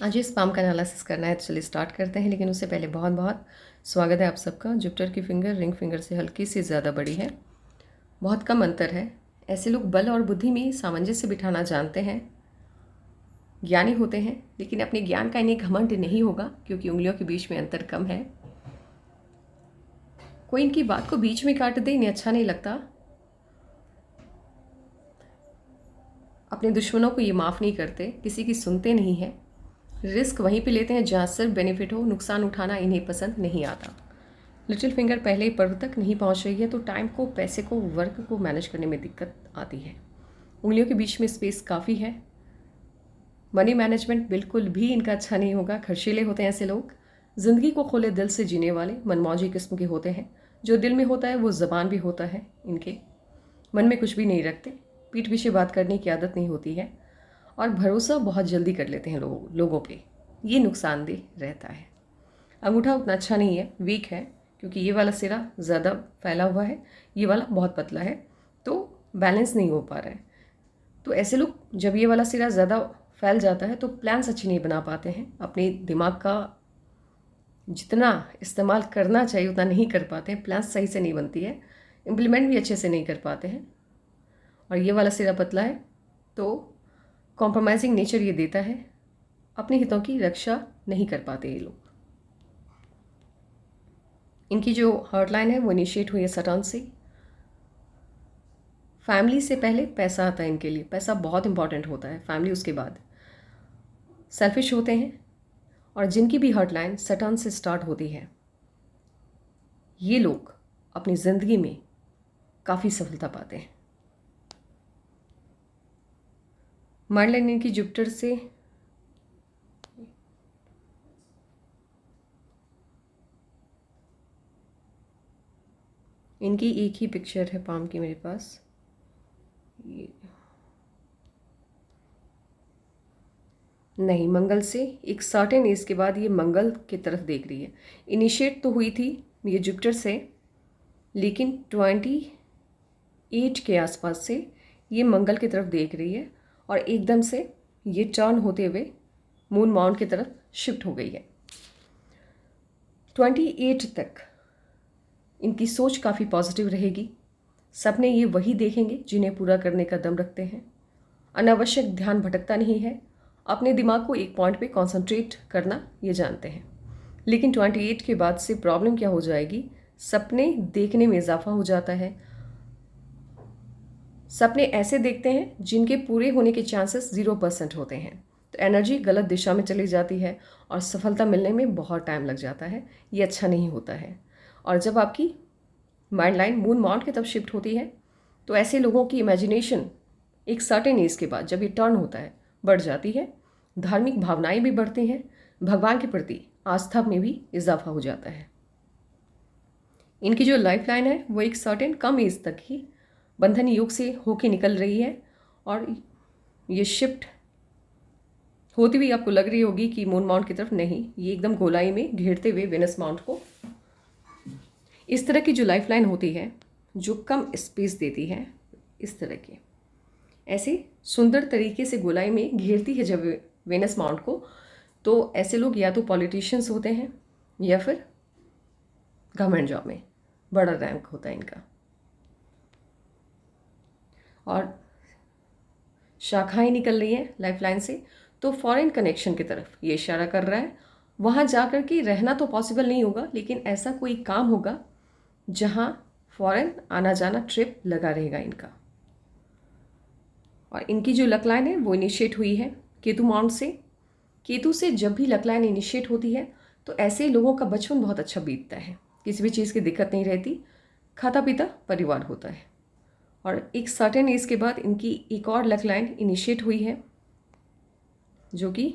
आज इस पाम का एनालिसिस करना है तो चलिए स्टार्ट करते हैं, लेकिन उससे पहले बहुत बहुत स्वागत है आप सबका। जुपिटर की फिंगर रिंग फिंगर से हल्की सी ज़्यादा बड़ी है, बहुत कम अंतर है। ऐसे लोग बल और बुद्धि में सामंजस्य बिठाना जानते हैं, ज्ञानी होते हैं, लेकिन अपने ज्ञान का इन्हें घमंड नहीं होगा क्योंकि उंगलियों के बीच में अंतर कम है। कोई इनकी बात को बीच में काट दे इन्हें अच्छा नहीं लगता। अपने दुश्मनों को ये माफ़ नहीं करते, किसी की सुनते नहीं हैं। रिस्क वहीं पे लेते हैं जहाँ सिर्फ बेनिफिट हो, नुकसान उठाना इन्हें पसंद नहीं आता। लिटिल फिंगर पहले ही पर्व तक नहीं पहुंच रही है तो टाइम को, पैसे को, वर्क को मैनेज करने में दिक्कत आती है। उंगलियों के बीच में स्पेस काफ़ी है। मनी मैनेजमेंट बिल्कुल भी इनका अच्छा नहीं होगा, खर्चीले होते हैं ऐसे लोग। ज़िंदगी को खुले दिल से जीने वाले मनमौजी किस्म के होते हैं। जो दिल में होता है वो ज़बान भी होता है इनके। मन में कुछ भी नहीं रखते, पीठ पीछे बात करने की आदत नहीं होती है और भरोसा बहुत जल्दी कर लेते हैं लोगों पे। ये नुकसानदेह रहता है। अंगूठा उतना अच्छा नहीं है, वीक है, क्योंकि ये वाला सिरा ज़्यादा फैला हुआ है, ये वाला बहुत पतला है, तो बैलेंस नहीं हो पा रहा है। तो ऐसे लोग जब ये वाला सिरा ज़्यादा फैल जाता है तो प्लान्स अच्छे नहीं बना पाते हैं। अपने दिमाग का जितना इस्तेमाल करना चाहिए उतना नहीं कर पाते हैं, प्लान्स सही से नहीं बनती है, इम्प्लीमेंट भी अच्छे से नहीं कर पाते हैं। और ये वाला सिरा पतला है तो कॉम्प्रोमाइजिंग नेचर ये देता है, अपने हितों की रक्षा नहीं कर पाते ये लोग। इनकी जो हॉटलाइन है वो इनिशिएट हुई है सटर्न से। फैमिली से पहले पैसा आता है इनके लिए, पैसा बहुत इंपॉर्टेंट होता है, फैमिली उसके बाद। सेल्फिश होते हैं और जिनकी भी हॉटलाइन सटर्न से स्टार्ट होती है ये लोग अपनी ज़िंदगी में काफ़ी सफलता पाते हैं। माइंडलाइन इनकी जुपिटर से इनकी एक ही पिक्चर है पाम की मेरे पास। ये नहीं, मंगल से एक सर्टेन एज के बाद ये मंगल की तरफ देख रही है। इनिशिएट तो हुई थी ये जुपिटर से, लेकिन 28 के आसपास से ये मंगल की तरफ देख रही है और एकदम से ये टर्न होते हुए मून माउंट की तरफ शिफ्ट हो गई है। 28 तक इनकी सोच काफ़ी पॉजिटिव रहेगी। सपने ये वही देखेंगे जिन्हें पूरा करने का दम रखते हैं। अनावश्यक ध्यान भटकता नहीं है, अपने दिमाग को एक पॉइंट पे कंसंट्रेट करना ये जानते हैं। लेकिन 28 के बाद से प्रॉब्लम क्या हो जाएगी, सपने देखने में इजाफा हो जाता है। सपने ऐसे देखते हैं जिनके पूरे होने के चांसेस 0% होते हैं, तो एनर्जी गलत दिशा में चली जाती है और सफलता मिलने में बहुत टाइम लग जाता है। ये अच्छा नहीं होता है। और जब आपकी माइंड लाइन मून माउंट की तरफ शिफ्ट होती है तो ऐसे लोगों की इमेजिनेशन एक सर्टेन एज के बाद जब ये टर्न होता है बढ़ जाती है। धार्मिक भावनाएं भी बढ़ती हैं, भगवान के प्रति आस्था में भी इजाफा हो जाता है। इनकी जो लाइफ लाइन है वो एक सर्टेन कम एज तक ही बंधन योग से होके निकल रही है और ये शिफ्ट होती हुई आपको लग रही होगी कि मून माउंट की तरफ नहीं, ये एकदम गोलाई में घेरते हुए वेनस माउंट को। इस तरह की जो लाइफ लाइन होती है जो कम स्पेस देती है, इस तरह की ऐसे सुंदर तरीके से गोलाई में घेरती है जब वेनस माउंट को, तो ऐसे लोग या तो पॉलिटिशियंस होते हैं या फिर गवर्नमेंट जॉब में बड़ा रैंक होता है इनका। और शाखाएं निकल रही हैं लाइफ लाइन से, तो फॉरेन कनेक्शन की तरफ ये इशारा कर रहा है। वहाँ जा कर के रहना तो पॉसिबल नहीं होगा, लेकिन ऐसा कोई काम होगा जहाँ फॉरेन आना जाना ट्रिप लगा रहेगा इनका। और इनकी जो लक लाइन है वो इनिशिएट हुई है केतु माउंट से। केतु से जब भी लक लाइन इनिशिएट होती है तो ऐसे लोगों का बचपन बहुत अच्छा बीतता है, किसी भी चीज़ की दिक्कत नहीं रहती, खाता पीता परिवार होता है। और एक सर्टेन एज के बाद इनकी एक और लक लाइन इनिशिएट हुई है जो कि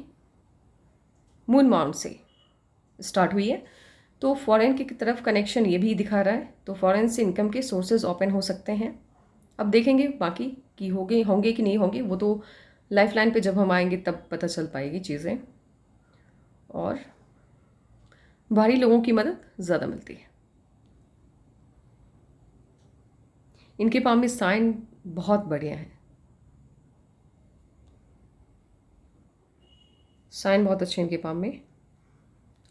मून माउंट से स्टार्ट हुई है, तो फॉरेन की तरफ कनेक्शन ये भी दिखा रहा है, तो फॉरेन से इनकम के सोर्सेज ओपन हो सकते हैं। अब देखेंगे बाकी कि होंगे कि नहीं होंगे, वो तो लाइफ लाइन पे जब हम आएंगे तब पता चल पाएगी चीज़ें। और बाहरी लोगों की मदद ज़्यादा मिलती है। इनके पाम में साइन बहुत बढ़िया है। साइन बहुत अच्छे हैं इनके पाम में,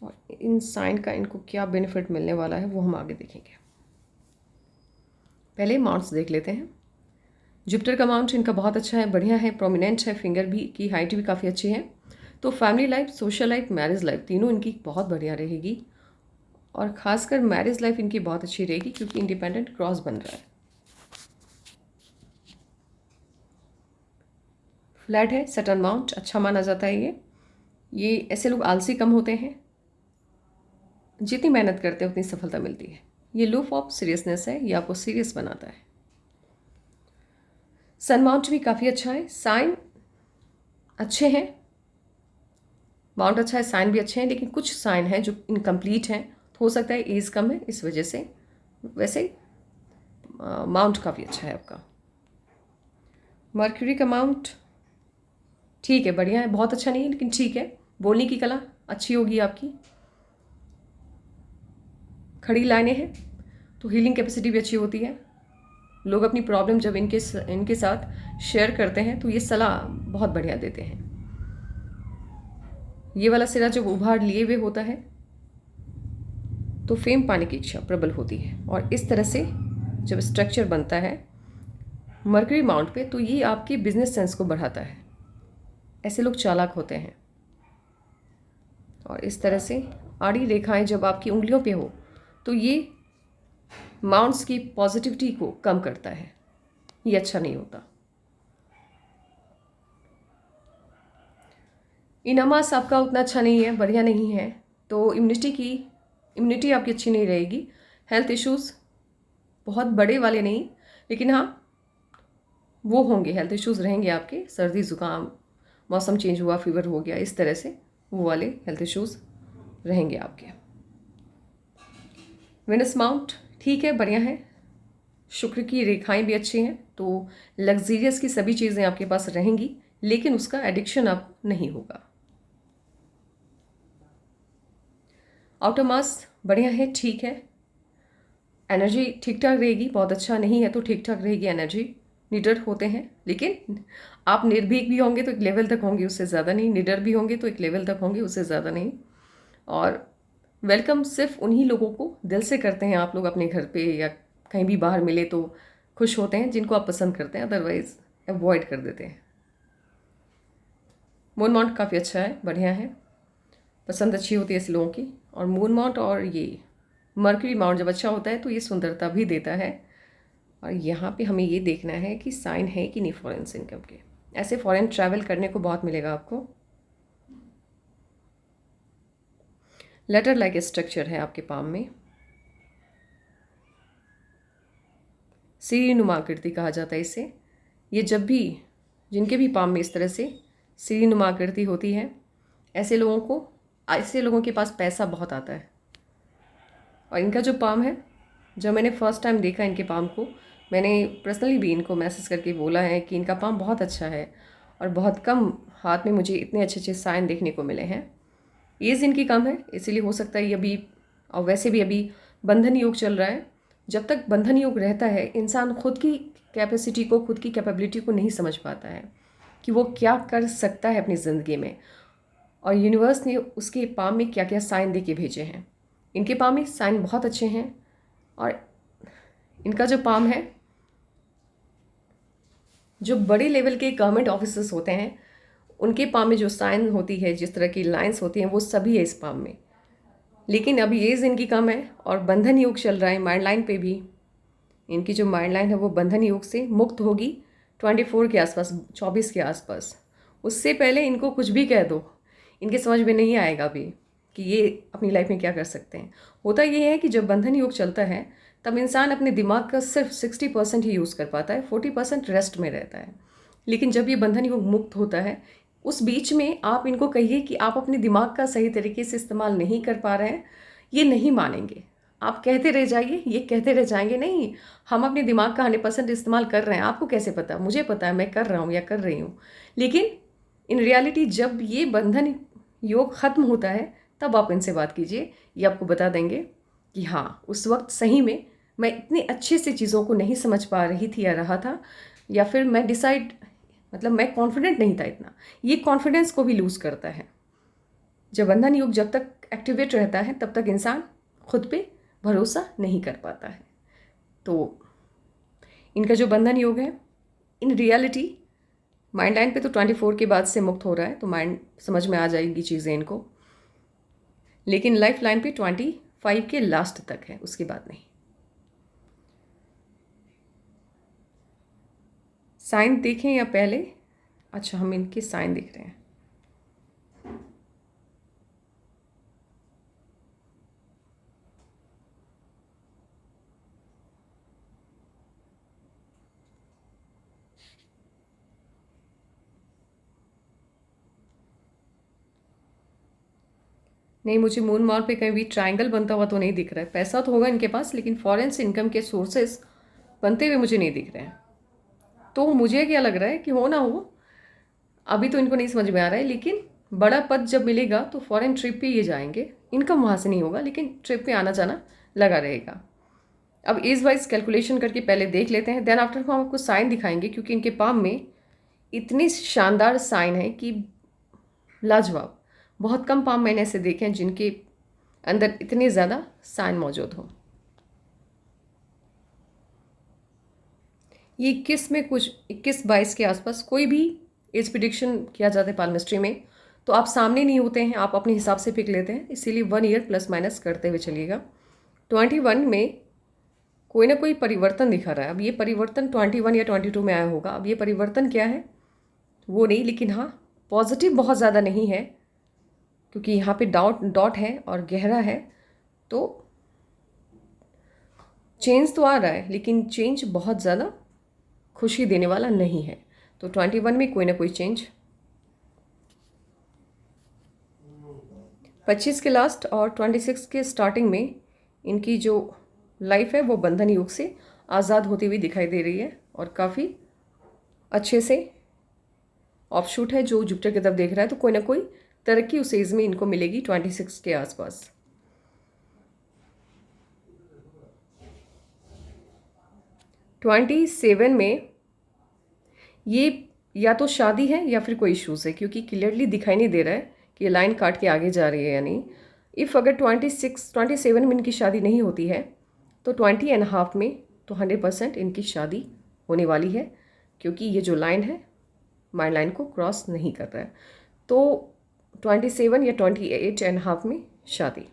और इन साइन का इनको क्या बेनिफिट मिलने वाला है वो हम आगे देखेंगे। पहले माउंट्स देख लेते हैं। जुपिटर का माउंट इनका बहुत अच्छा है, बढ़िया है, प्रोमिनेंट है, फिंगर भी की हाइट भी काफ़ी अच्छी है। तो family life, social life, marriage life तीनों इनकी बहुत बढ़िया रहेगी, और ख़ासकर मैरिज लाइफ इनकी बहुत अच्छी रहेगी क्योंकि इंडिपेंडेंट क्रॉस बन रहा है। फ्लैट है, सैटर्न माउंट अच्छा माना जाता है। ये ऐसे लोग आलसी कम होते हैं, जितनी मेहनत करते हैं उतनी सफलता मिलती है। ये लूफ ऑफ सीरियसनेस है, ये आपको सीरियस बनाता है। सन माउंट भी काफ़ी अच्छा है, साइन अच्छे हैं, माउंट अच्छा है, साइन भी अच्छे हैं, लेकिन कुछ साइन हैं जो इनकम्प्लीट हैं। हो सकता है एज कम है इस वजह से। वैसे माउंट काफ़ी अच्छा है आपका। मर्क्यूरी का माउंट ठीक है, बढ़िया है, बहुत अच्छा नहीं है लेकिन ठीक है। बोलने की कला अच्छी होगी आपकी, खड़ी लाइनें हैं तो हीलिंग कैपेसिटी भी अच्छी होती है। लोग अपनी प्रॉब्लम जब इनके साथ शेयर करते हैं तो ये सलाह बहुत बढ़िया देते हैं। ये वाला सिरा जब उभार लिए हुए होता है तो फेम पाने की इच्छा प्रबल होती है, और इस तरह से जब स्ट्रक्चर बनता है मर्करी माउंट पे तो ये आपके बिजनेस सेंस को बढ़ाता है। ऐसे लोग चालाक होते हैं, और इस तरह से आड़ी रेखाएं जब आपकी उंगलियों पे हो तो ये माउंट्स की पॉजिटिविटी को कम करता है, ये अच्छा नहीं होता। इनामास आपका उतना अच्छा नहीं है, बढ़िया नहीं है, तो इम्यूनिटी आपकी अच्छी नहीं रहेगी। हेल्थ इश्यूज़ बहुत बड़े वाले नहीं, लेकिन हाँ वो होंगे, हेल्थ इश्यूज़ रहेंगे आपके, सर्दी ज़ुकाम, मौसम चेंज हुआ, फीवर हो गया, इस तरह से वो वाले हेल्थ इश्यूज़ रहेंगे आपके। वेनस माउंट ठीक है, बढ़िया है, शुक्र की रेखाएं भी अच्छी हैं, तो लग्जीरियस की सभी चीज़ें आपके पास रहेंगी, लेकिन उसका एडिक्शन अब नहीं होगा। आउटर मास बढ़िया है, ठीक है, एनर्जी ठीक ठाक रहेगी, बहुत अच्छा नहीं है तो ठीक ठाक रहेगी एनर्जी। निडर होते हैं, लेकिन आप निर्भीक भी होंगे तो एक लेवल तक होंगे, उससे ज़्यादा नहीं। निडर भी होंगे तो एक लेवल तक होंगे, उससे ज़्यादा नहीं। और वेलकम सिर्फ उन्हीं लोगों को दिल से करते हैं आप लोग अपने घर पे या कहीं भी बाहर मिले तो खुश होते हैं जिनको आप पसंद करते हैं, अदरवाइज अवॉइड कर देते हैं। मून माउंट काफ़ी अच्छा है, बढ़िया है, पसंद अच्छी होती है ऐसे लोगों की। और मून माउंट और ये मर्क्यूरी माउंट जब अच्छा होता है तो ये सुंदरता भी देता है। और यहाँ पे हमें ये देखना है कि साइन है कि नहीं फॉरेन इनकम के। ऐसे फॉरेन ट्रैवल करने को बहुत मिलेगा आपको। लेटर लाइक स्ट्रक्चर है आपके पाम में, सीढ़ी नुमा आकृति कहा जाता है इसे। ये जब भी जिनके भी पाम में इस तरह से सीढ़ी नुमा आकृति होती है, ऐसे लोगों के पास पैसा बहुत आता है। और इनका जो पाम है, जब मैंने फर्स्ट टाइम देखा इनके पाम को, मैंने पर्सनली भी इनको मैसेज करके बोला है कि इनका पाम बहुत अच्छा है, और बहुत कम हाथ में मुझे इतने अच्छे अच्छे साइन देखने को मिले हैं। एज इनकी कम है, इसीलिए हो सकता है ये अभी, और वैसे भी अभी बंधन योग चल रहा है। जब तक बंधन योग रहता है इंसान खुद की कैपेसिटी को, खुद की कैपेबिलिटी को नहीं समझ पाता है कि वो क्या कर सकता है अपनी ज़िंदगी में, और यूनिवर्स ने उसके पाम में क्या क्या साइन दे के भेजे हैं। इनके पाम में साइन बहुत अच्छे हैं, और इनका जो पाम है, जो बड़े लेवल के गवर्नमेंट ऑफिसर्स होते हैं उनके पाम में जो साइन होती है, जिस तरह की लाइंस होती हैं, वो सभी है इस पाम में। लेकिन अभी एज इनकी कम है और बंधन योग चल रहा है माइंड लाइन पे भी। इनकी जो माइंड लाइन है वो बंधन योग से मुक्त होगी 24 के आसपास, 24 के आसपास। उससे पहले इनको कुछ भी कह दो, इनके समझ में नहीं आएगा अभी कि ये अपनी लाइफ में क्या कर सकते हैं। होता ये है कि जब बंधन योग चलता है तब इंसान अपने दिमाग का सिर्फ 60% ही यूज़ कर पाता है, 40% रेस्ट में रहता है। लेकिन जब ये बंधन योग मुक्त होता है, उस बीच में आप इनको कहिए कि आप अपने दिमाग का सही तरीके से इस्तेमाल नहीं कर पा रहे हैं, ये नहीं मानेंगे। आप कहते रह जाइए, ये कहते रह जाएंगे, नहीं हम अपने दिमाग का 100% इस्तेमाल कर रहे हैं, आपको कैसे पता, मुझे पता है मैं कर रहा हूँ या कर रही हूँ। लेकिन इन रियलिटी जब ये बंधन योग ख़त्म होता है तब आप इनसे बात कीजिए, ये आपको बता देंगे कि हाँ उस वक्त सही में मैं इतने अच्छे से चीज़ों को नहीं समझ पा रही थी या रहा था, या फिर मैं मैं कॉन्फिडेंट नहीं था इतना। ये कॉन्फिडेंस को भी लूज़ करता है। जब बंधन योग जब तक एक्टिवेट रहता है तब तक इंसान खुद पे भरोसा नहीं कर पाता है। तो इनका जो बंधन योग है, इन रियलिटी माइंड लाइन पे तो 24 के बाद से मुक्त हो रहा है, तो माइंड समझ में आ जाएगी चीज़ें इनको, लेकिन लाइफ लाइन पे 25 के लास्ट तक है, उसके बाद नहीं। साइन देखें या पहले? अच्छा, हम इनके साइन देख रहे हैं। नहीं, मुझे मून मॉल पे कहीं भी ट्रायंगल बनता हुआ तो नहीं दिख रहा है। पैसा तो होगा इनके पास, लेकिन फॉरेन से इनकम के सोर्सेस बनते हुए मुझे नहीं दिख रहे हैं। तो मुझे क्या लग रहा है कि हो ना हो, अभी तो इनको नहीं समझ में आ रहा है, लेकिन बड़ा पद जब मिलेगा तो फॉरेन ट्रिप पे ये जाएंगे। इनकम वहाँ से नहीं होगा, लेकिन ट्रिप पे आना जाना लगा रहेगा। अब एज वाइज कैलकुलेशन करके पहले देख लेते हैं, देन आफ्टर हम आपको साइन दिखाएंगे, क्योंकि इनके पाम में इतनी शानदार साइन है कि लाजवाब। बहुत कम पाम मैंने ऐसे देखे हैं जिनके अंदर इतने ज़्यादा साइन मौजूद हों। ये 21 में कुछ 21-22 के आसपास कोई भी एज प्रिडिक्शन किया जाता है पालमिस्ट्री में, तो आप सामने नहीं होते हैं, आप अपने हिसाब से पिक लेते हैं, इसीलिए 1 ईयर प्लस माइनस करते हुए चलिएगा। 21 में कोई ना कोई परिवर्तन दिखा रहा है। अब ये परिवर्तन 21 या 22 में आया होगा। अब ये परिवर्तन क्या है वो नहीं, लेकिन हाँ पॉजिटिव बहुत ज़्यादा नहीं है, क्योंकि यहाँ पे डॉट है और गहरा है, तो चेंज तो आ रहा है, लेकिन चेंज बहुत ज़्यादा खुशी देने वाला नहीं है। तो 21 में कोई ना कोई चेंज, 25 के लास्ट और 26 के स्टार्टिंग में इनकी जो लाइफ है वो बंधन योग से आज़ाद होती हुई दिखाई दे रही है, और काफ़ी अच्छे से ऑफशूट है जो जुपिटर की तरफ देख रहा है, तो कोई ना कोई तरक्की उस एज में इनको मिलेगी 26 के आसपास। 27 में ये या तो शादी है या फिर कोई इश्यूज़ है, क्योंकि क्लियरली दिखाई नहीं दे रहा है कि ये लाइन काट के आगे जा रही है या नहीं। इफ़ अगर 27 में इनकी शादी नहीं होती है तो 20.5 में तो 100% इनकी शादी होने वाली है, क्योंकि ये जो लाइन है माइंड लाइन को क्रॉस नहीं कर रहा है। तो 27 या 28.5 में शादी।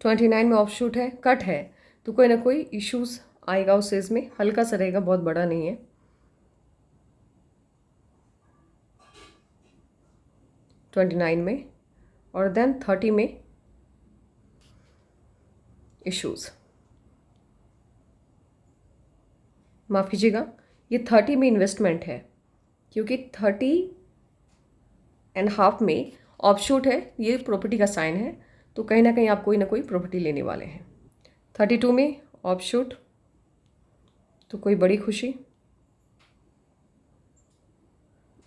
ट्वेंटी 29 में ऑफशूट है, कट है, तो कोई ना कोई इश्यूज आएगा उस एज में, हल्का सा रहेगा, बहुत बड़ा नहीं है। 29 में, और देन 30 में इश्यूज। माफ़ कीजिएगा, ये 30 में इन्वेस्टमेंट है, क्योंकि 30.5 में ऑफशूट है, ये प्रॉपर्टी का साइन है, तो कहीं ना कहीं आप कोई ना कोई प्रॉपर्टी लेने वाले हैं। 32 में ऑफशूट, तो कोई बड़ी खुशी,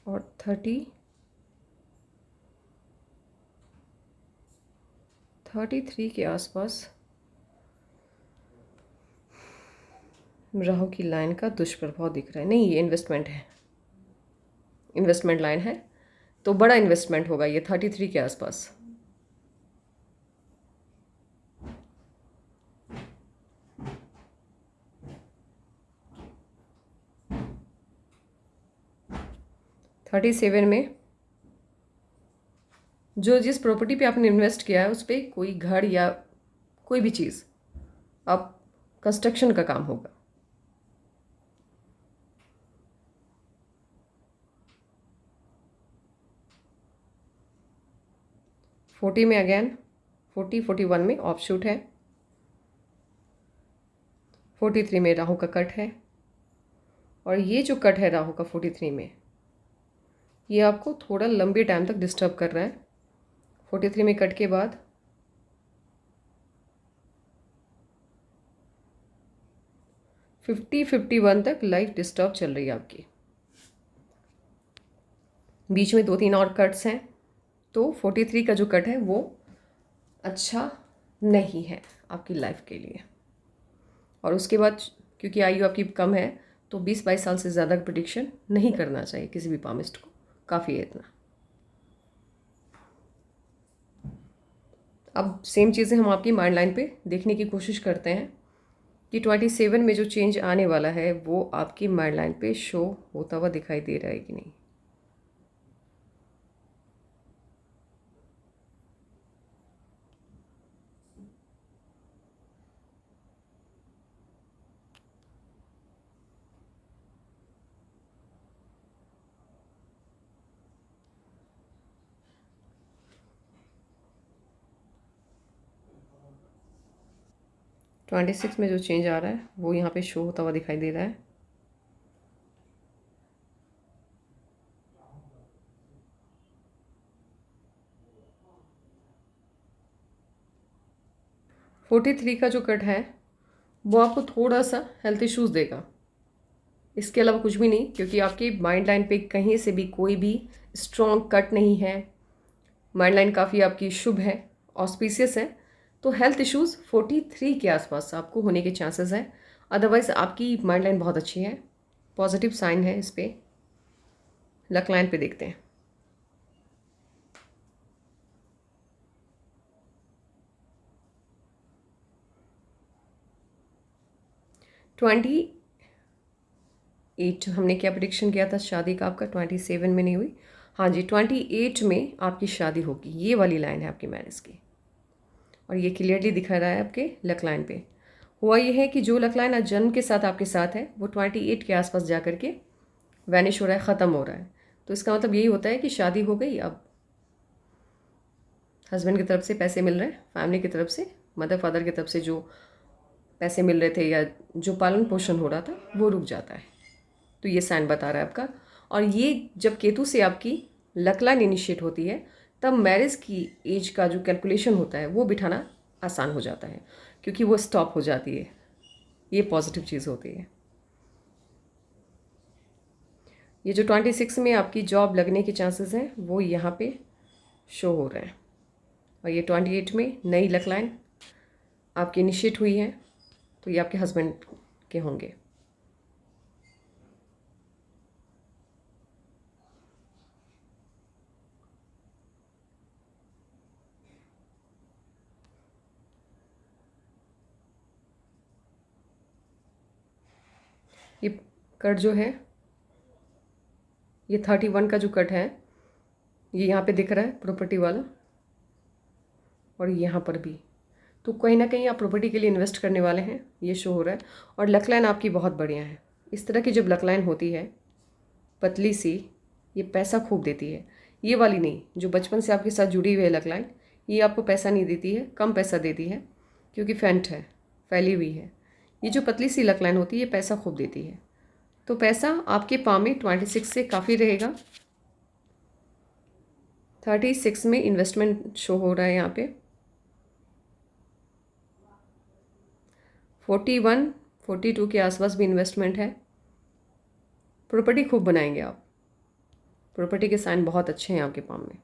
और 33 के आसपास राहु की लाइन का दुष्प्रभाव दिख रहा है। नहीं, ये इन्वेस्टमेंट है, इन्वेस्टमेंट लाइन है, तो बड़ा इन्वेस्टमेंट होगा ये 33 के आसपास। थर्टी 37 में जो जिस प्रॉपर्टी पे आपने इन्वेस्ट किया है उस पर कोई घर या कोई भी चीज़, अब कंस्ट्रक्शन का काम होगा। फोर्टी में अगेन 41 में ऑफशूट है। 43 में राहु का कट है, और ये जो कट है राहु का 43 में, ये आपको थोड़ा लंबे टाइम तक डिस्टर्ब कर रहा है। 43 में कट के बाद 51 तक लाइफ डिस्टर्ब चल रही है आपकी। बीच में 2-3 और कट्स हैं, तो 43 का जो कट है वो अच्छा नहीं है आपकी लाइफ के लिए। और उसके बाद क्योंकि आयु आपकी कम है तो 20-22 साल से ज़्यादा का प्रिडिक्शन नहीं करना चाहिए किसी भी पामिस्ट को, काफ़ी है इतना। अब सेम चीज़ें हम आपकी माइंड लाइन पे देखने की कोशिश करते हैं कि 27 में जो चेंज आने वाला है वो आपकी माइंड लाइन पे शो होता हुआ दिखाई दे रहा है कि नहीं। ट्वेंटी सिक्स में जो चेंज आ रहा है वो यहाँ पे शो होता हुआ दिखाई दे रहा है। फोर्टी थ्री का जो कट है वो आपको थोड़ा सा हेल्थ इश्यूज़ देगा, इसके अलावा कुछ भी नहीं, क्योंकि आपकी माइंड लाइन पे कहीं से भी कोई भी स्ट्रॉन्ग कट नहीं है। माइंड लाइन काफ़ी आपकी शुभ है, ऑस्पिशियस है, तो हेल्थ इश्यूज़ 43 के आसपास आपको होने के चांसेस हैं। अदरवाइज़ आपकी माइंड लाइन बहुत अच्छी है, पॉजिटिव साइन है इस पर। लक लाइन पे देखते हैं। ट्वेंटी एट हमने क्या प्रिडिक्शन किया था शादी का आपका, 27 में नहीं हुई। हाँ जी, 28 में आपकी शादी होगी। ये वाली लाइन है आपकी मैरिज की, और ये क्लियरली दिखा रहा है आपके लक लाइन पे। हुआ ये है कि जो लक लाइन आज जन्म के साथ आपके साथ है वो 28 के आसपास जा कर के वैनिश हो रहा है, ख़त्म हो रहा है। तो इसका मतलब यही होता है कि शादी हो गई। अब हस्बैंड की तरफ से पैसे मिल रहे हैं, फैमिली की तरफ से, मदर फादर की तरफ से जो पैसे मिल रहे थे या जो पालन पोषण हो रहा था वो रुक जाता है। तो ये साइन बता रहा है आपका। और ये जब केतु से आपकी लक लाइन इनिशिएट होती है तब मैरिज की एज का जो कैलकुलेशन होता है वो बिठाना आसान हो जाता है, क्योंकि वो स्टॉप हो जाती है। ये पॉजिटिव चीज़ होती है। ये जो 26 में आपकी जॉब लगने के चांसेस हैं वो यहाँ पे शो हो रहे हैं। और ये 28 में नई लक लाइन आपकी इनिशिएट हुई है, तो ये आपके हस्बैंड के होंगे। ये कट जो है, ये 31 का जो कट है ये यहाँ पे दिख रहा है प्रॉपर्टी वाला, और यहाँ पर भी। तो कहीं ना कहीं आप प्रॉपर्टी के लिए इन्वेस्ट करने वाले हैं, ये शो हो रहा है। और लक लाइन आपकी बहुत बढ़िया है। इस तरह की जब लक लाइन होती है पतली सी, ये पैसा खूब देती है। ये वाली नहीं, जो बचपन से आपके साथ जुड़ी हुई है लक लाइन, ये आपको पैसा नहीं देती है, कम पैसा देती है, क्योंकि फेंट है, फैली हुई है। ये जो पतली सी लक लाइन होती है ये पैसा खूब देती है। तो पैसा आपके पाम में 26 से काफ़ी रहेगा। 36 में इन्वेस्टमेंट शो हो रहा है यहाँ पे। 41, 42 के आसपास भी इन्वेस्टमेंट है। प्रॉपर्टी खूब बनाएंगे आप, प्रॉपर्टी के साइन बहुत अच्छे हैं आपके पाम में।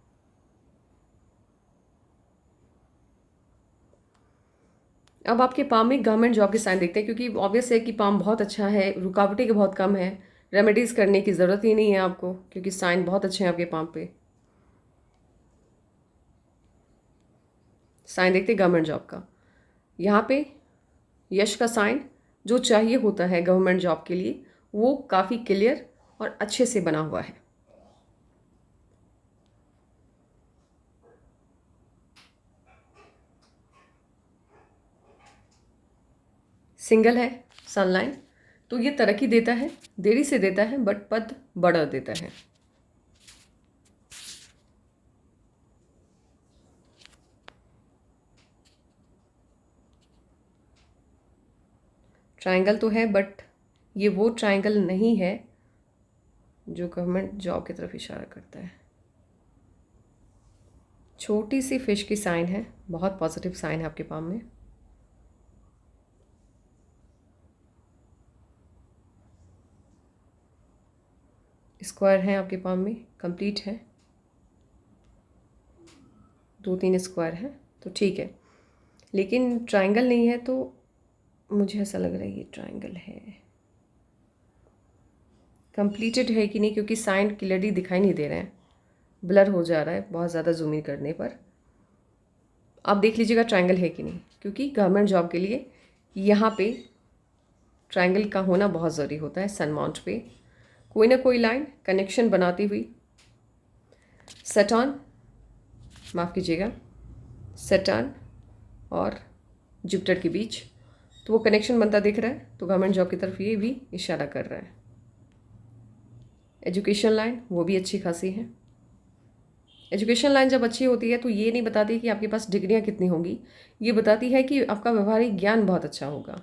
अब आपके पाम में गवर्नमेंट जॉब के साइन देखते हैं, क्योंकि ऑब्वियस है कि पाम बहुत अच्छा है, रुकावटें के बहुत कम है, रेमेडीज़ करने की ज़रूरत ही नहीं है आपको, क्योंकि साइन बहुत अच्छे हैं आपके पाम पे। साइन देखते हैं गवर्नमेंट जॉब का। यहाँ पे यश का साइन जो चाहिए होता है गवर्नमेंट जॉब के लिए वो काफ़ी क्लियर और अच्छे से बना हुआ है। सिंगल है सनलाइन, तो ये तरक्की देता है, देरी से देता है बट पद बढ़ा देता है। ट्रायंगल तो है बट ये वो ट्रायंगल नहीं है जो गवर्नमेंट जॉब की तरफ इशारा करता है। छोटी सी फिश की साइन है, बहुत पॉजिटिव साइन है आपके पाम में। स्क्वायर है आपके पाम में, कंप्लीट है, 2-3 स्क्वायर है तो ठीक है। लेकिन ट्रायंगल नहीं है तो मुझे ऐसा लग रहा है ये ट्रायंगल है। कंप्लीटेड है कि नहीं, क्योंकि साइन क्लियरली दिखाई नहीं दे रहे हैं, ब्लर हो जा रहा है बहुत ज़्यादा जूम इन करने पर। आप देख लीजिएगा ट्रायंगल है कि नहीं, क्योंकि गवर्नमेंट जॉब के लिए यहाँ पे ट्रायंगल का होना बहुत ज़रूरी होता है। सन माउंट पे कोई ना कोई लाइन कनेक्शन बनाती हुई सैटर्न, माफ़ कीजिएगा, सैटर्न और जुपिटर के बीच, तो वो कनेक्शन बनता दिख रहा है, तो गवर्नमेंट जॉब की तरफ ये भी इशारा कर रहा है। एजुकेशन लाइन वो भी अच्छी खासी है। एजुकेशन लाइन जब अच्छी होती है तो ये नहीं बताती कि आपके पास डिग्रियां कितनी होंगी, ये बताती है कि आपका व्यवहारिक ज्ञान बहुत अच्छा होगा।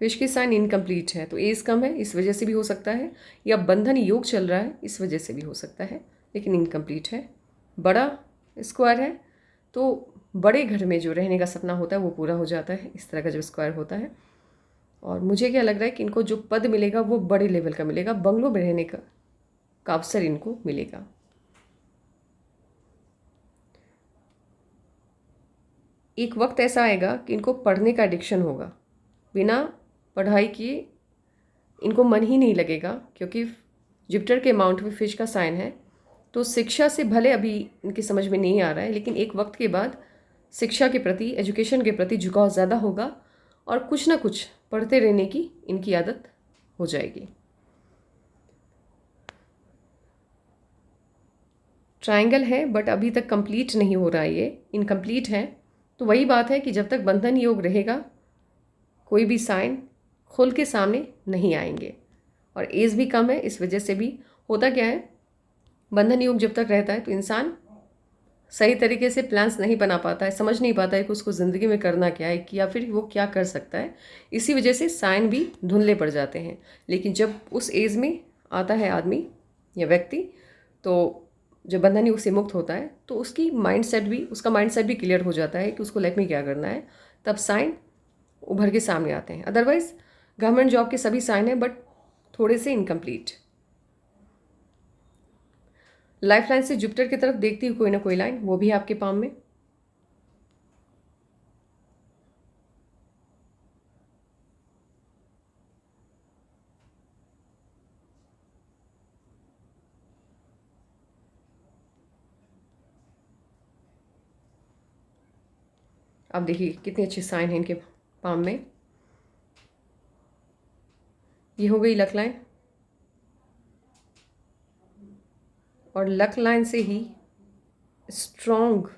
फिश की साइन इनकम्प्लीट है, तो एज कम है इस वजह से भी हो सकता है, या बंधन योग चल रहा है इस वजह से भी हो सकता है, लेकिन इनकम्प्लीट है। बड़ा स्क्वायर है तो बड़े घर में जो रहने का सपना होता है वो पूरा हो जाता है, इस तरह का जब स्क्वायर होता है। और मुझे क्या लग रहा है कि इनको जो पद मिलेगा वो बड़े लेवल का मिलेगा, बंगलों में रहने का अवसर इनको मिलेगा। एक वक्त ऐसा आएगा कि इनको पढ़ने का एडिक्शन होगा, बिना पढ़ाई किए इनको मन ही नहीं लगेगा, क्योंकि जुपिटर के माउंट में फिश का साइन है। तो शिक्षा से भले अभी इनकी समझ में नहीं आ रहा है, लेकिन एक वक्त के बाद शिक्षा के प्रति, एजुकेशन के प्रति झुकाव ज़्यादा होगा और कुछ ना कुछ पढ़ते रहने की इनकी आदत हो जाएगी। ट्रायंगल है बट अभी तक कंप्लीट नहीं हो रहा है, ये इनकम्प्लीट है। तो वही बात है कि जब तक बंधन योग रहेगा कोई भी साइन खुल के सामने नहीं आएंगे, और एज भी कम है इस वजह से भी होता क्या है, बंधन योग जब तक रहता है तो इंसान सही तरीके से प्लान्स नहीं बना पाता है, समझ नहीं पाता है कि उसको ज़िंदगी में करना क्या है, या फिर वो क्या कर सकता है। इसी वजह से साइन भी धुंधले पड़ जाते हैं। लेकिन जब उस एज में आता है आदमी या व्यक्ति, तो जब बंधन योग से मुक्त होता है तो उसका माइंड सेट भी क्लियर हो जाता है कि उसको लाइफ में क्या करना है, तब साइन उभर के सामने आते हैं। अदरवाइज गवर्नमेंट जॉब के सभी साइन हैं बट थोड़े से इनकम्प्लीट। लाइफ लाइन से जुपिटर की तरफ देखती हुई कोई ना कोई लाइन, वो भी आपके पाम में। अब देखिए कितनी अच्छी साइन है इनके पाम में। ये हो गई लक लाइन, और लक लाइन से ही स्ट्रॉन्ग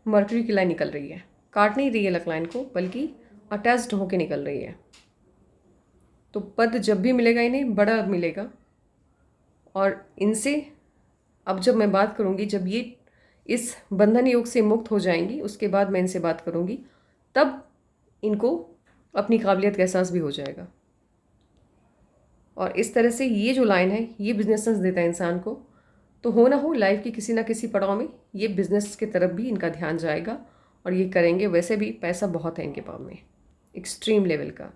मर्क्यूरी की लाइन निकल रही है। काट नहीं रही है लक लाइन को, बल्कि अटैच्ड होके निकल रही है। तो पद जब भी मिलेगा इन्हें बड़ा मिलेगा, और इनसे अब जब मैं बात करूंगी, जब ये इस बंधन योग से मुक्त हो जाएंगी उसके बाद मैं इनसे बात करूंगी, तब इनको अपनी काबिलियत का एहसास भी हो जाएगा। और इस तरह से ये जो लाइन है ये बिजनेस सेंस देता है इंसान को। तो हो ना हो लाइफ की किसी ना किसी पड़ाव में ये बिजनेस की तरफ भी इनका ध्यान जाएगा, और ये करेंगे। वैसे भी पैसा बहुत है इनके पाम में, एक्सट्रीम लेवल का।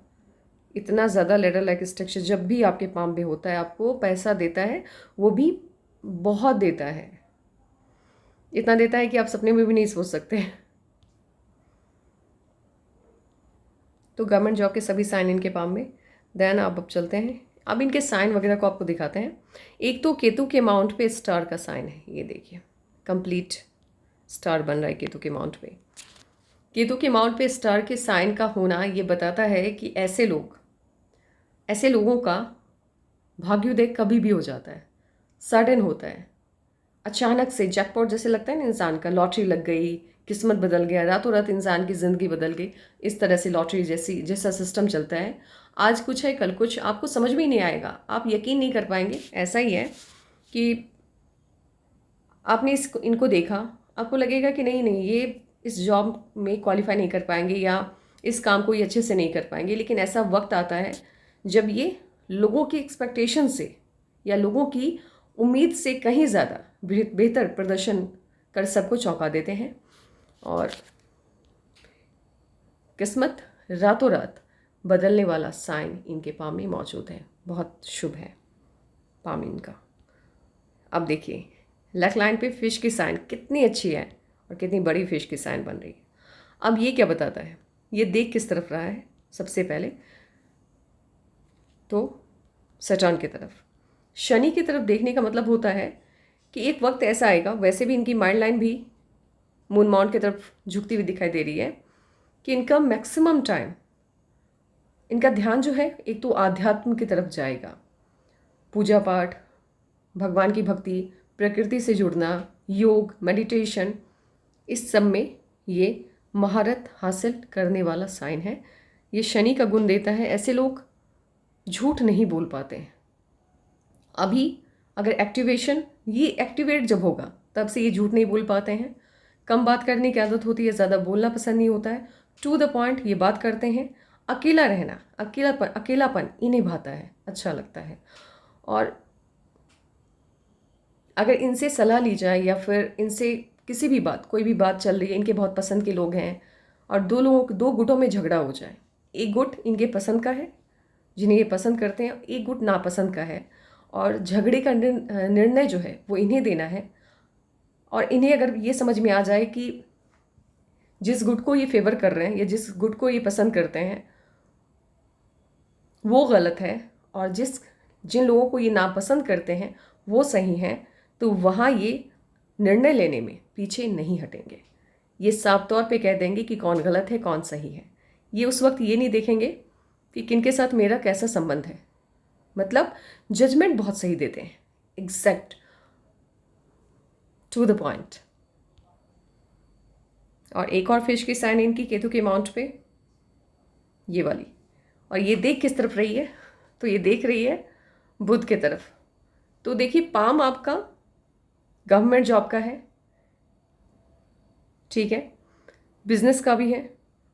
इतना ज़्यादा लेडर लाइक स्ट्रक्चर जब भी आपके पाम में होता है, आपको पैसा देता है, वो भी बहुत देता है। इतना देता है कि आप सपने में भी नहीं सोच सकते। तो गवर्नमेंट जॉब के सभी साइन इनके पाम में। देन अब चलते हैं, अब इनके साइन वगैरह को आपको दिखाते हैं। एक तो केतु के माउंट पे स्टार का साइन है, ये देखिए कंप्लीट स्टार बन रहा है केतु के माउंट पे। केतु के माउंट पे स्टार के साइन का होना ये बताता है कि ऐसे लोगों का भाग्योदय कभी भी हो जाता है, सडन होता है, अचानक से जैकपॉट जैसे लगता है ना इंसान का, लॉटरी लग गई, किस्मत बदल गया, रातों रात इंसान की ज़िंदगी बदल गई। इस तरह से लॉटरी जैसा सिस्टम चलता है। आज कुछ है कल कुछ, आपको समझ में ही नहीं आएगा, आप यकीन नहीं कर पाएंगे। ऐसा ही है कि आपने इनको देखा, आपको लगेगा कि नहीं नहीं ये इस जॉब में क्वालिफाई नहीं कर पाएंगे, या इस काम को ये अच्छे से नहीं कर पाएंगे। लेकिन ऐसा वक्त आता है जब ये लोगों की एक्सपेक्टेशन से या लोगों की उम्मीद से कहीं ज़्यादा बेहतर प्रदर्शन कर सबको चौंका देते हैं, और किस्मत रातों रात बदलने वाला साइन इनके पाम में मौजूद है। बहुत शुभ है पाम इनका। अब देखिए लक लाइन पे फिश की साइन कितनी अच्छी है, और कितनी बड़ी फिश की साइन बन रही है। अब ये क्या बताता है, ये देख किस तरफ रहा है? सबसे पहले तो सैटर्न की तरफ। शनि की तरफ देखने का मतलब होता है कि एक वक्त ऐसा आएगा, वैसे भी इनकी माइंड लाइन भी मून माउंट की तरफ झुकती हुई दिखाई दे रही है, कि इनका मैक्सिमम टाइम, इनका ध्यान जो है एक तो आध्यात्म की तरफ जाएगा। पूजा पाठ, भगवान की भक्ति, प्रकृति से जुड़ना, योग, मेडिटेशन, इस सब में ये महारत हासिल करने वाला साइन है। ये शनि का गुण देता है। ऐसे लोग झूठ नहीं बोल पाते हैं। अभी अगर एक्टिवेशन, ये एक्टिवेट जब होगा तब से ये झूठ नहीं बोल पाते हैं। कम बात करने की आदत होती है, ज़्यादा बोलना पसंद नहीं होता है, टू द पॉइंट ये बात करते हैं। अकेला रहना, अकेलापन इन्हें भाता है, अच्छा लगता है। और अगर इनसे सलाह ली जाए या फिर इनसे किसी भी बात, कोई भी बात चल रही है, इनके बहुत पसंद के लोग हैं और दो गुटों में झगड़ा हो जाए, एक गुट इनके पसंद का है जिन्हें ये पसंद करते हैं, एक गुट नापसंद का है, और झगड़े का निर्णय जो है वो इन्हें देना है। और इन्हें अगर ये समझ में आ जाए कि जिस गुट को ये फेवर कर रहे हैं या जिस गुट को ये पसंद करते हैं वो गलत है और जिन लोगों को ये नापसंद करते हैं वो सही हैं, तो वहाँ ये निर्णय लेने में पीछे नहीं हटेंगे। ये साफ तौर पे कह देंगे कि कौन गलत है कौन सही है। ये उस वक्त ये नहीं देखेंगे कि किनके साथ मेरा कैसा संबंध है, मतलब जजमेंट बहुत सही देते हैं, एग्जैक्ट, टू द पॉइंट। और एक और फिश की साइन इनकी केतु के माउंट पे, ये वाली, और ये देख किस तरफ रही है? तो ये देख रही है बुध के तरफ। तो देखिए, पाम आपका गवर्नमेंट जॉब का है, ठीक है, बिजनेस का भी है।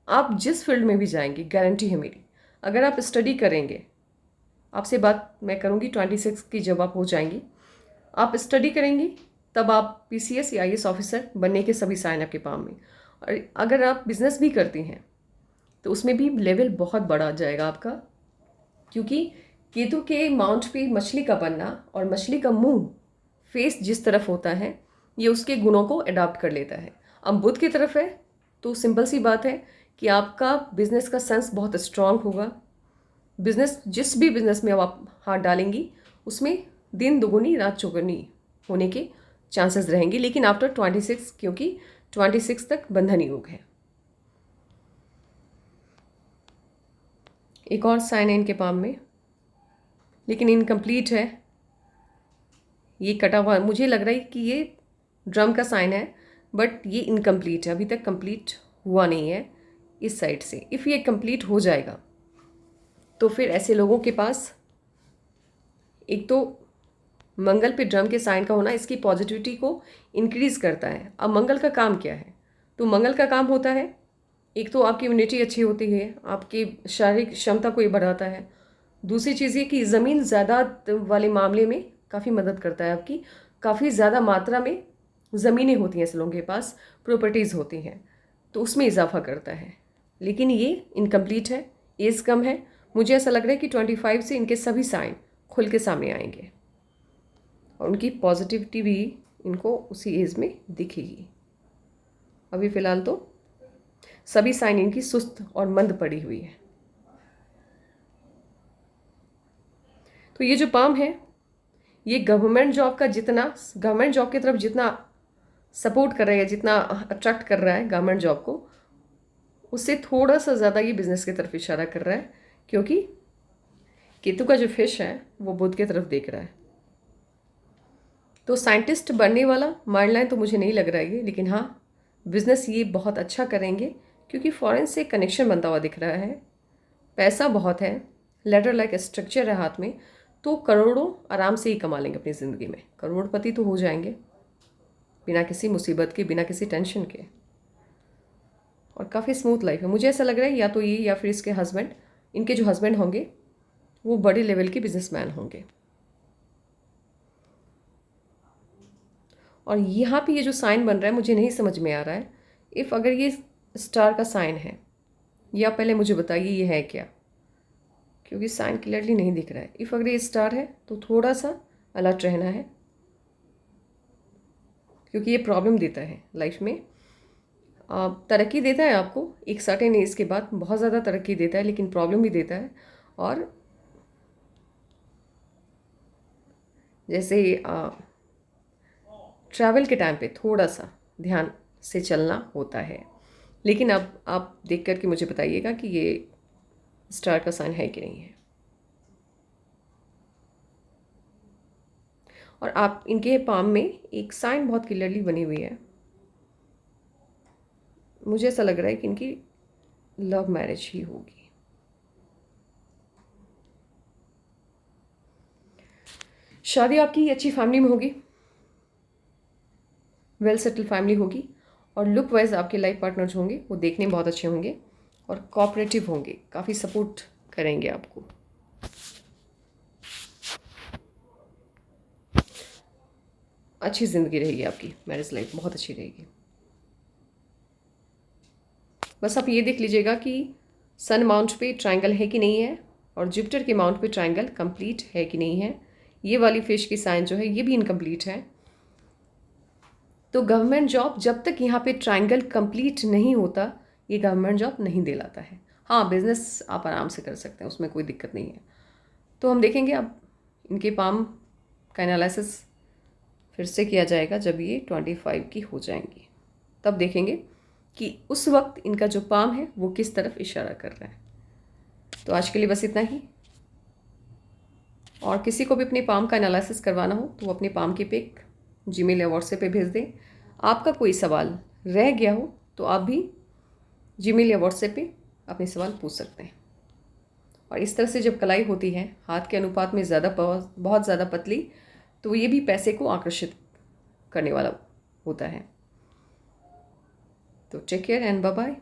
आप जिस फील्ड में भी जाएंगे, गारंटी है मेरी, अगर आप स्टडी करेंगे, आपसे बात मैं करूंगी 26 की जब आप हो जाएंगी, आप स्टडी करेंगी तब आप पीसीएस या आईएएस ऑफिसर बनने के सभी साइन आपके पाम में। और अगर आप बिजनेस भी करती हैं तो उसमें भी लेवल बहुत बड़ा जाएगा आपका, क्योंकि केतु के माउंट पे मछली का बनना और मछली का मुंह, फेस जिस तरफ होता है, ये उसके गुणों को अडॉप्ट कर लेता है। अब बुध की तरफ है तो सिंपल सी बात है कि आपका बिजनेस का सेंस बहुत स्ट्रांग होगा। बिजनेस, जिस भी बिजनेस में अब आप हाथ डालेंगी उसमें दिन दुगुनी रात चौगुनी होने के चांसेस रहेंगे, लेकिन आफ्टर 26, क्योंकि 26 तक बंधन योग है। एक और साइन है इनके पाम में, लेकिन इनकम्प्लीट है, ये कटा हुआ। मुझे लग रहा है कि ये ड्रम का साइन है, बट ये इनकम्प्लीट है, अभी तक कंप्लीट हुआ नहीं है इस साइड से। इफ़ ये कंप्लीट हो जाएगा तो फिर ऐसे लोगों के पास, एक तो मंगल पे ड्रम के साइन का होना इसकी पॉजिटिविटी को इंक्रीज़ करता है। अब मंगल का काम क्या है? तो मंगल का काम होता है, एक तो आपकी इम्यूनिटी अच्छी होती है, आपकी शारीरिक क्षमता को ये बढ़ाता है। दूसरी चीज़ ये कि ज़मीन जायदाद वाले मामले में काफ़ी मदद करता है आपकी। काफ़ी ज़्यादा मात्रा में ज़मीनें होती हैं ऐसे लोगों के पास, प्रॉपर्टीज़ होती हैं, तो उसमें इजाफा करता है। लेकिन ये इनकम्प्लीट है, एज कम है। मुझे ऐसा लग रहा है कि 25 से इनके सभी साइन खुल के सामने आएंगे और उनकी पॉजिटिविटी भी इनको उसी एज में दिखेगी। अभी फ़िलहाल तो सभी साइन इनकी सुस्त और मंद पड़ी हुई है। तो ये जो पाम है, ये गवर्नमेंट जॉब की तरफ जितना सपोर्ट कर रहा है, जितना अट्रैक्ट कर रहा है गवर्नमेंट जॉब को, उससे थोड़ा सा ज़्यादा ये बिजनेस की तरफ इशारा कर रहा है, क्योंकि केतु का जो फिश है वो बुध की तरफ देख रहा है। तो साइंटिस्ट बनने वाला माइंड लाइन तो मुझे नहीं लग रहा है ये, लेकिन हाँ, बिजनेस ये बहुत अच्छा करेंगे, क्योंकि फॉरेन से कनेक्शन बनता हुआ दिख रहा है, पैसा बहुत है, लेडर लाइक स्ट्रक्चर है हाथ में, तो करोड़ों आराम से ही कमा लेंगे अपनी ज़िंदगी में, करोड़पति तो हो जाएंगे बिना किसी मुसीबत के, बिना किसी टेंशन के, और काफ़ी स्मूथ लाइफ है। मुझे ऐसा लग रहा है या तो ये या फिर इसके हस्बैंड, इनके जो हस्बैंड होंगे वो बड़े लेवल के बिजनेसमैन होंगे। और यहाँ पे ये जो साइन बन रहा है मुझे नहीं समझ में आ रहा है। इफ़ अगर ये स्टार का साइन है, या पहले मुझे बताइए ये है क्या, क्योंकि साइन क्लियरली नहीं दिख रहा है। इफ़ अगर ये स्टार है तो थोड़ा सा अलर्ट रहना है, क्योंकि ये प्रॉब्लम देता है लाइफ में। तरक्की देता है आपको एक सर्टेन एज के बाद, बहुत ज़्यादा तरक्की देता है, लेकिन प्रॉब्लम भी देता है। और जैसे ट्रैवल के टाइम पे थोड़ा सा ध्यान से चलना होता है। लेकिन अब आप देख कर के मुझे बताइएगा कि ये स्टार का साइन है कि नहीं है। और आप इनके पाम में एक साइन बहुत क्लियरली बनी हुई है। मुझे ऐसा लग रहा है कि इनकी लव मैरिज ही होगी। शादी आपकी अच्छी फैमिली में होगी, वेल सेटल फैमिली होगी। और लुक वाइज आपके लाइफ पार्टनर्स होंगे वो देखने में बहुत अच्छे होंगे और कोऑपरेटिव होंगे, काफ़ी सपोर्ट करेंगे आपको। अच्छी ज़िंदगी रहेगी आपकी, मैरिज लाइफ बहुत अच्छी रहेगी। बस आप ये देख लीजिएगा कि सन माउंट पे ट्रायंगल है कि नहीं है, और जुपिटर के माउंट पे ट्रायंगल कंप्लीट है कि नहीं है। ये वाली फिश की साइन जो है ये भी इनकम्प्लीट है। तो गवर्नमेंट जॉब जब तक यहाँ पे ट्रायंगल कंप्लीट नहीं होता, ये गवर्नमेंट जॉब नहीं दिलाता है। हाँ, बिजनेस आप आराम से कर सकते हैं, उसमें कोई दिक्कत नहीं है। तो हम देखेंगे अब इनके पाम का एनालिसिस फिर से किया जाएगा जब ये 25 की हो जाएंगी, तब देखेंगे कि उस वक्त इनका जो पाम है वो किस तरफ इशारा कर रहा है। तो आज के लिए बस इतना ही। और किसी को भी अपने पाम का एनालिसिस करवाना हो तो वो अपने पाम की पिक जीमेल या व्हाट्सएप पे भेज दें। आपका कोई सवाल रह गया हो तो आप भी जीमेल या व्हाट्सएप पे अपने सवाल पूछ सकते हैं। और इस तरह से जब कलाई होती है हाथ के अनुपात में ज़्यादा बहुत ज़्यादा पतली, तो ये भी पैसे को आकर्षित करने वाला होता है। तो take care and bye bye.